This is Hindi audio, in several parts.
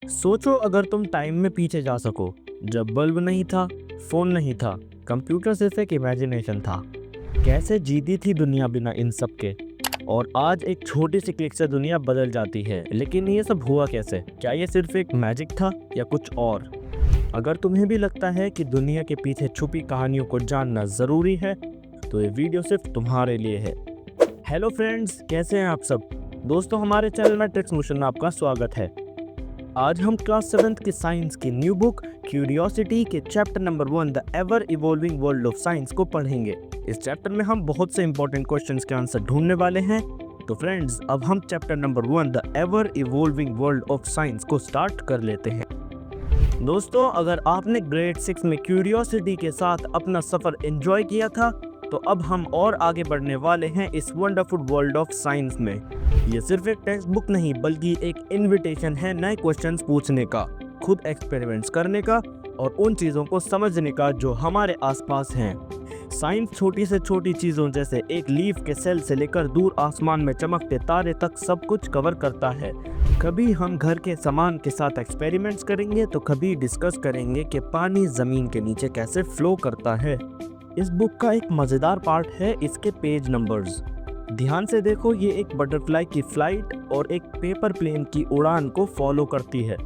सोचो अगर तुम टाइम में पीछे जा सको, जब बल्ब नहीं था, फोन नहीं था, कंप्यूटर सिर्फ एक इमेजिनेशन था। कैसे जीती थी दुनिया बिना इन सब के। और आज एक छोटी सी क्लिक से दुनिया बदल जाती है। लेकिन ये सब हुआ कैसे? क्या ये सिर्फ एक मैजिक था या कुछ और? अगर तुम्हें भी लगता है कि दुनिया के पीछे छुपी कहानियों को जानना जरूरी है, तो ये वीडियो सिर्फ तुम्हारे लिए है। हेलो फ्रेंड्स, कैसे हैं आप सब? दोस्तों, हमारे चैनल में ट्रिक्स मोशन में आपका स्वागत है। आज हम क्लास 7th की साइंस की न्यू बुक क्यूरियोसिटी के chapter number 1 the ever evolving world of science को पढ़ेंगे। इस चैप्टर में हम बहुत से इंपॉर्टेंट क्वेश्चंस के आंसर ढूंढने वाले हैं। तो फ्रेंड्स, अब हम chapter number 1 the ever evolving world of science को स्टार्ट कर लेते हैं। दोस्तों, अगर आपने ग्रेड 6 में क्यूरियोसिटी के साथ अपना सफर एंजॉय किया था, तो अब हम और आगे बढ़ने वाले हैं इस वंडरफुल वर्ल्ड ऑफ साइंस में। ये सिर्फ एक टेक्स्ट बुक नहीं, बल्कि एक इनविटेशन है नए क्वेश्चंस पूछने का, खुद एक्सपेरिमेंट्स करने का और उन चीज़ों को समझने का जो हमारे आसपास हैं। साइंस छोटी से छोटी चीज़ों जैसे एक लीफ के सेल से लेकर दूर आसमान में चमकते तारे तक सब कुछ कवर करता है। कभी हम घर के सामान के साथ एक्सपेरिमेंट्स करेंगे, तो कभी डिस्कस करेंगे कि पानी ज़मीन के नीचे कैसे फ्लो करता है। इस बुक का एक मज़ेदार पार्ट है इसके पेज नंबर्स। ध्यान से देखो, ये एक बटरफ्लाई की फ्लाइट और एक पेपर प्लेन की उड़ान को फॉलो करती है।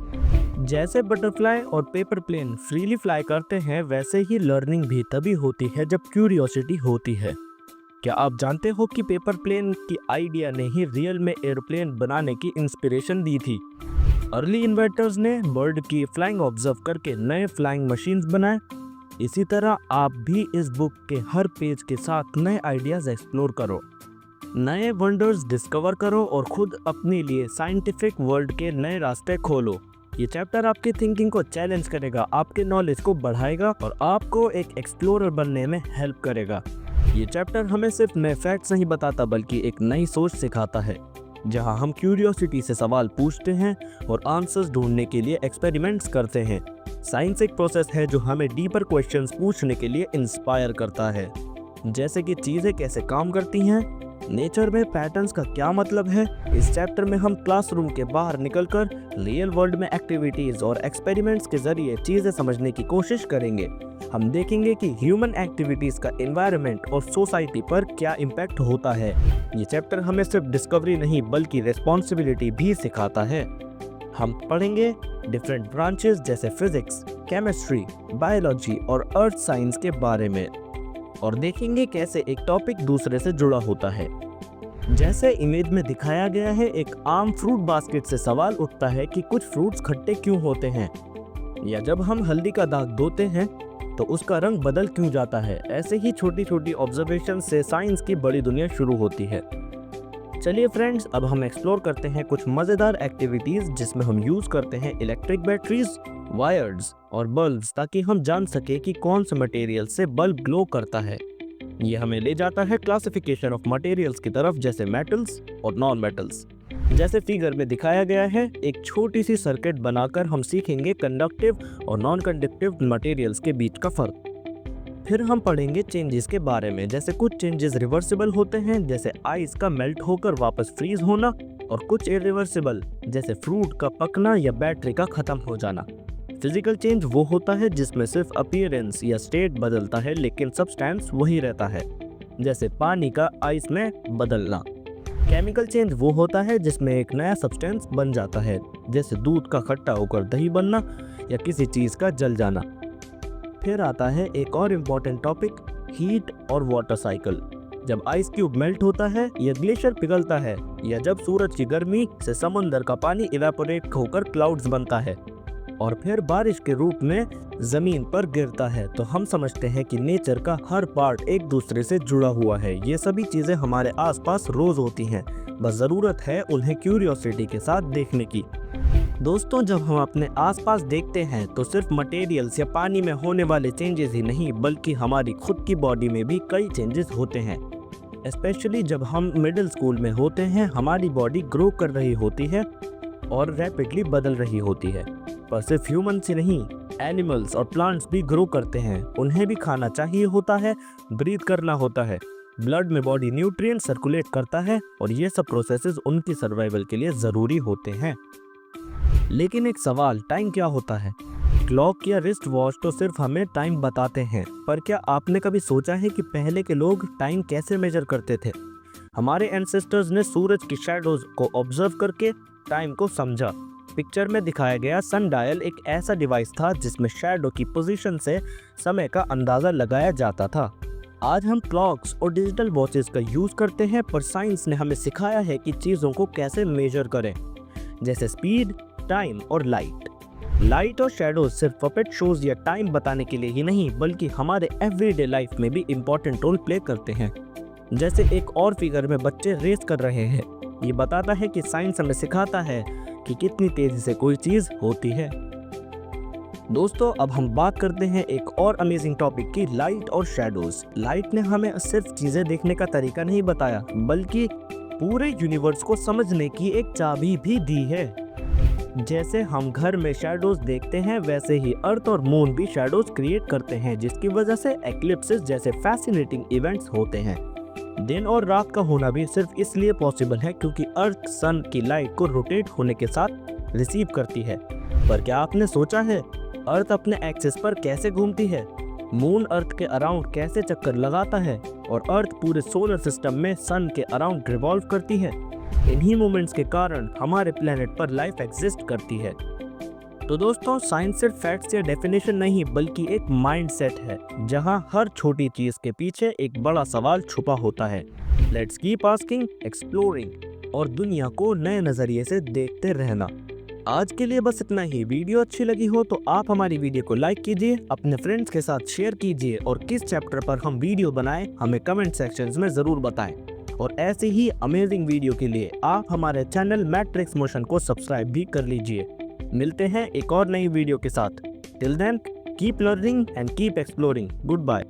जैसे बटरफ्लाई और पेपर प्लेन फ्रीली फ्लाई करते हैं, वैसे ही लर्निंग भी तभी होती है जब क्यूरियोसिटी होती है। क्या आप जानते हो कि पेपर प्लेन की आइडिया ने ही रियल में एयरप्लेन बनाने की इंस्पिरेशन दी थी? अर्ली इन्वेंटर्स ने बर्ड की फ्लाइंग ऑब्जर्व करके नए फ्लाइंग मशीन्स बनाए। इसी तरह आप भी इस बुक के हर पेज के साथ नए आइडियाज एक्सप्लोर करो, नए वंडर्स डिस्कवर करो और खुद अपने लिए साइंटिफिक वर्ल्ड के नए रास्ते खोलो। ये चैप्टर आपकी थिंकिंग को चैलेंज करेगा, आपके नॉलेज को बढ़ाएगा और आपको एक एक्सप्लोरर बनने में हेल्प करेगा। ये चैप्टर हमें सिर्फ नए फैक्ट्स नहीं बताता, बल्कि एक नई सोच सिखाता है, जहां हम क्यूरियोसिटी से सवाल पूछते हैं और आंसर्स ढूंढने के लिए एक्सपेरिमेंट्स करते हैं। साइंस एक प्रोसेस है जो हमें डीपर क्वेश्चंस पूछने के लिए इंस्पायर करता है, जैसे कि चीज़ें कैसे काम करती हैं, नेचर में पैटर्न्स का क्या मतलब है। इस चैप्टर में हम क्लासरूम के बाहर निकलकर रियल वर्ल्ड में एक्टिविटीज़ और एक्सपेरिमेंट्स के जरिए चीज़ें समझने की कोशिश करेंगे। हम देखेंगे कि ह्यूमन एक्टिविटीज़ का एनवायरनमेंट और सोसाइटी पर क्या इम्पैक्ट होता है। ये चैप्टर हमें सिर्फ डिस्कवरी नहीं, बल्कि रिस्पॉन्सिबिलिटी भी सिखाता है। हम पढ़ेंगे डिफरेंट ब्रांचेस जैसे फिजिक्स, केमिस्ट्री, बायोलॉजी और अर्थ साइंस के बारे में, और देखेंगे कैसे एक टॉपिक दूसरे से जुड़ा होता है। जैसे इमेज में दिखाया गया है, एक आम फ्रूट बास्केट से सवाल उठता है कि कुछ फ्रूट्स खट्टे क्यों होते हैं, या जब हम हल्दी का दाग धोते हैं तो उसका रंग बदल क्यों जाता है। ऐसे ही छोटी छोटी ऑब्जर्वेशन से साइंस की बड़ी दुनिया शुरू होती है। चलिए फ्रेंड्स, अब हम एक्सप्लोर करते हैं कुछ मज़ेदार एक्टिविटीज़ जिसमें हम यूज़ करते हैं इलेक्ट्रिक बैटरीज, वायर्स और बल्ब्स, ताकि हम जान सके कि कौन से मटेरियल से बल्ब ग्लो करता है। ये हमें ले जाता है क्लासिफिकेशन ऑफ मटेरियल्स की तरफ, जैसे मेटल्स और नॉन मेटल्स। जैसे फिगर में दिखाया गया है, एक छोटी सी सर्किट बनाकर हम सीखेंगे कंडक्टिव और नॉन कंडक्टिव मटेरियल्स के बीच का फ़र्क। फिर हम पढ़ेंगे चेंजेस के बारे में, जैसे कुछ चेंजेस रिवर्सिबल होते हैं, जैसे आइस का मेल्ट होकर वापस फ्रीज होना, और कुछ इरिवर्सिबल, जैसे फ्रूट का पकना या बैटरी का खत्म हो जाना। फिजिकल चेंज वो होता है जिसमें सिर्फ अपीयरेंस या स्टेट बदलता है, लेकिन सब्सटेंस वही रहता है, जैसे पानी का आइस में बदलना। केमिकल चेंज वो होता है जिसमें एक नया सब्सटेंस बन जाता है, जैसे दूध का खट्टा होकर दही बनना या किसी चीज़ का जल जाना। फिर आता है एक और इम्पॉर्टेंट टॉपिक, हीट और वाटर साइकिल। जब आइस क्यूब मेल्ट होता है या ग्लेशियर पिघलता है, या जब सूरज की गर्मी से समुद्र का पानी इवेपोरेट होकर क्लाउड्स बनता है और फिर बारिश के रूप में जमीन पर गिरता है, तो हम समझते हैं कि नेचर का हर पार्ट एक दूसरे से जुड़ा हुआ है। ये सभी चीजें हमारे आसपास रोज होती हैं, बस जरूरत है उन्हें क्यूरियोसिटी के साथ देखने की। दोस्तों, जब हम अपने आसपास देखते हैं, तो सिर्फ मटेरियल्स या पानी में होने वाले चेंजेस ही नहीं, बल्कि हमारी खुद की बॉडी में भी कई चेंजेस होते हैं। स्पेशली जब हम मिडिल स्कूल में होते हैं, हमारी बॉडी ग्रो कर रही होती है और रैपिडली बदल रही होती है। पर सिर्फ ह्यूमन से नहीं, एनिमल्स और प्लांट्स भी ग्रो करते हैं। उन्हें भी खाना चाहिए होता है, ब्रीथ करना होता है, ब्लड में बॉडी न्यूट्रिएंट सर्कुलेट करता है, और ये सब प्रोसेसेस उनकी सर्वाइवल के लिए ज़रूरी होते हैं। लेकिन एक सवाल, टाइम क्या होता है? क्लॉक या रिस्ट वॉच तो सिर्फ हमें टाइम बताते हैं, पर क्या आपने कभी सोचा है कि पहले के लोग टाइम कैसे मेजर करते थे? हमारे एंसेस्टर्स ने सूरज की शैडोज को ऑब्जर्व करके टाइम को समझा। पिक्चर में दिखाया गया सन डायल एक ऐसा डिवाइस था जिसमें शैडो की पोजीशन से समय का अंदाजा लगाया जाता था। आज हम क्लॉक्स और डिजिटल वॉचेस का यूज करते हैं, पर साइंस ने हमें सिखाया है कि चीज़ों को कैसे मेजर करें, जैसे स्पीड, टाइम और लाइट। लाइट और शैडोज सिर्फ पपेट शोज या टाइम बताने के लिए ही नहीं, बल्कि हमारे एवरीडे लाइफ में भी इम्पोर्टेंट रोल प्ले करते हैं। जैसे एक और फिगर में बच्चे रेस कर रहे हैं। ये बताता है कि साइंस हमें सिखाता है कि कितनी तेजी से कोई चीज होती है। दोस्तों, अब हम बात करते हैं एक और अमेजिंग टॉपिक की, लाइट और शैडोज। लाइट ने हमें सिर्फ चीजें देखने का तरीका नहीं बताया, बल्कि पूरे यूनिवर्स को समझने की एक चाबी भी दी है। जैसे हम घर में शैडोज देखते हैं, वैसे ही अर्थ और मून भी शैडोज क्रिएट करते हैं, जिसकी वजह से एक्लिप्सेस जैसे फैसिनेटिंग इवेंट्स होते हैं। दिन और रात का होना भी सिर्फ इसलिए पॉसिबल है क्योंकि अर्थ सन की लाइट को रोटेट होने के साथ रिसीव करती है। पर क्या आपने सोचा है, अर्थ अपने एक्सिस पर कैसे घूमती है? मून अर्थ के अराउंड कैसे चक्कर लगाता है? और अर्थ पूरे सोलर सिस्टम में सन के अराउंड रिवॉल्व करती है। इन्हीं मोमेंट्स के कारण हमारे प्लेनेट पर लाइफ एग्जिस्ट करती है। तो दोस्तों, साइंस सिर्फ फैक्ट्स या डेफिनेशन नहीं, बल्कि एक माइंडसेट है, जहां हर छोटी चीज के पीछे एक बड़ा सवाल छुपा होता है। लेट्स कीप आस्किंग, एक्सप्लोरिंग और दुनिया को नए नजरिए से देखते रहना। आज के लिए बस इतना ही। वीडियो अच्छी लगी हो तो आप हमारी वीडियो को लाइक कीजिए, अपने फ्रेंड्स के साथ शेयर कीजिए और किस चैप्टर पर हम वीडियो बनाएं हमें कमेंट सेक्शंस में जरूर बताएं। और ऐसे ही अमेजिंग वीडियो के लिए आप हमारे चैनल मैट्रिक्स मोशन को सब्सक्राइब भी कर लीजिए। मिलते हैं एक और नई वीडियो के साथ। Till then, keep learning and keep exploring. Good bye.